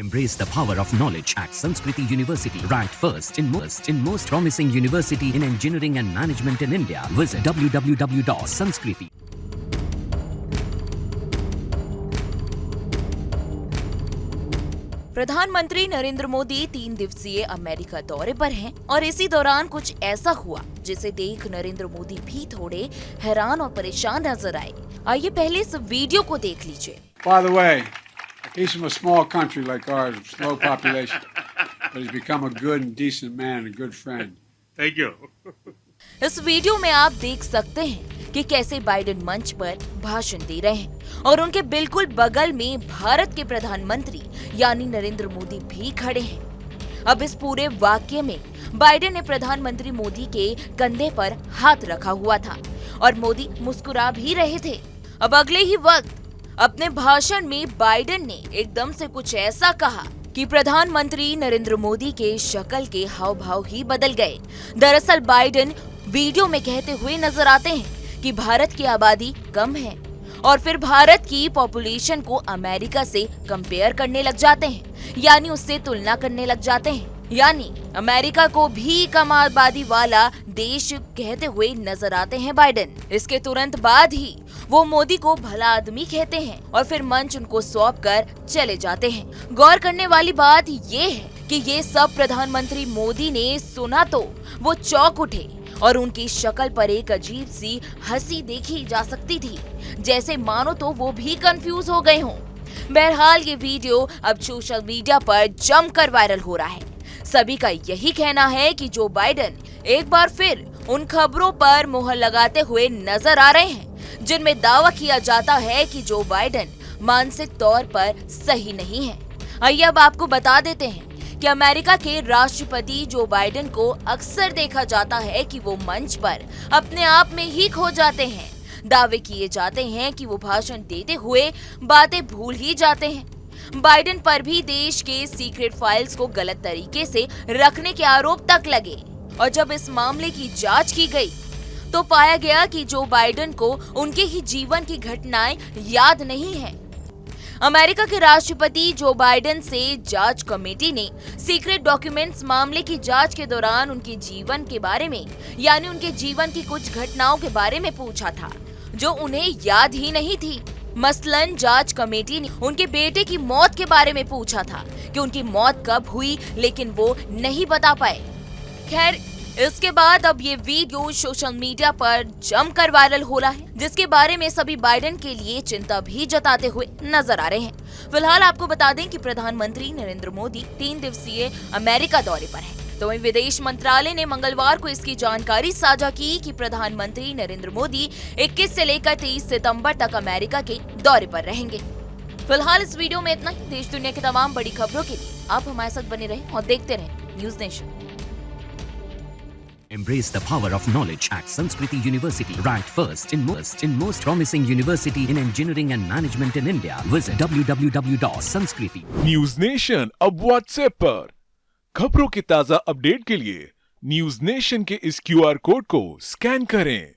Embrace the power of knowledge at Sanskriti University, ranked first in most promising university in engineering and management in India. Visit www.sanskriti. प्रधानमंत्री नरेंद्र मोदी 3 दिवसीय America दौरे पर हैं और इसी दौरान कुछ ऐसा हुआ जिसे देख नरेंद्र मोदी भी थोड़े हैरान और परेशान नजर आए। आइए पहले इस वीडियो को देख लीजिए। By the way, he's from a small country like ours, low population, but he's become a good and decent man and a good friend. Thank you. इस वीडियो में आप देख सकते हैं कि कैसे बाइडेन मंच पर भाषण दे रहे हैं और उनके बिल्कुल बगल में भारत के प्रधानमंत्री यानी नरेंद्र मोदी भी खड़े हैं। अब इस पूरे वाक्य में बाइडेन ने प्रधानमंत्री मोदी के कंधे पर हाथ रखा हुआ था और मोदी मुस्कुरा भी रहे थे। अब अगले ही वक्त अपने भाषण में बाइडेन ने एकदम से कुछ ऐसा कहा कि प्रधानमंत्री नरेंद्र मोदी के शक्ल के हाव भाव ही बदल गए। दरअसल बाइडेन वीडियो में कहते हुए नजर आते हैं कि भारत की आबादी कम है और फिर भारत की पॉपुलेशन को अमेरिका से कंपेयर करने लग जाते हैं, यानी उससे तुलना करने लग जाते हैं, यानी अमेरिका को भी कम आबादी वाला देश कहते हुए नजर आते हैं बाइडेन। इसके तुरंत बाद ही वो मोदी को भला आदमी कहते हैं और फिर मंच उनको सौंप कर चले जाते हैं। गौर करने वाली बात ये है कि ये सब प्रधानमंत्री मोदी ने सुना तो वो चौंक उठे और उनकी शक्ल पर एक अजीब सी हंसी देखी जा सकती थी, जैसे मानो तो वो भी कंफ्यूज हो गए हों। बहरहाल ये वीडियो अब सोशल मीडिया पर जमकर वायरल हो रहा है। सभी का यही कहना है कि जो बाइडेन एक बार फिर उन खबरों पर मुहर लगाते हुए नजर आ रहे हैं जिनमें दावा किया जाता है कि जो बाइडेन मानसिक तौर पर सही नहीं है। आइए अब आपको बता देते हैं कि अमेरिका के राष्ट्रपति जो बाइडेन को अक्सर देखा जाता है कि वो मंच पर अपने आप में ही खो जाते हैं। दावे किए जाते हैं कि वो भाषण देते हुए बातें भूल ही जाते हैं। बाइडेन पर भी देश के सीक्रेट फाइल्स को गलत तरीके से रखने के आरोप तक लगे और जब इस मामले की जांच की गई तो पाया गया कि जो बाइडेन को उनके ही जीवन की घटनाएं याद नहीं है। अमेरिका के राष्ट्रपति जो बाइडेन से जांच कमेटी ने सीक्रेट डॉक्यूमेंट्स मामले की जांच के दौरान उनके जीवन के बारे में यानी उनके जीवन की कुछ घटनाओं के बारे में पूछा था जो उन्हें याद ही नहीं थी। मसलन जांच कमेटी ने उनके बेटे की मौत के बारे में पूछा था कि उनकी मौत कब हुई, लेकिन वो नहीं बता पाए। खैर इसके बाद अब ये वीडियो सोशल मीडिया पर जमकर वायरल हो रहा है, जिसके बारे में सभी बाइडेन के लिए चिंता भी जताते हुए नजर आ रहे हैं। फिलहाल आपको बता दें कि प्रधानमंत्री नरेंद्र मोदी 3 दिवसीय अमेरिका दौरे पर हैं। तो वहीं विदेश मंत्रालय ने मंगलवार को इसकी जानकारी साझा की कि प्रधानमंत्री नरेंद्र मोदी 21 से लेकर 23 सितंबर तक अमेरिका के दौरे पर रहेंगे। फिलहाल इस वीडियो में इतना ही। देश दुनिया की तमाम बड़ी खबरों के लिए आप हमारे साथ बने रहें और देखते रहें news nation. Embrace the power of knowledge at Sanskriti University, ranked first in most promising university in engineering and management in India. Visit www.sanskriti. News nation अब व्हाट्सएप पर खबरों की ताजा अपडेट के लिए न्यूज नेशन के इस QR कोड को स्कैन करें।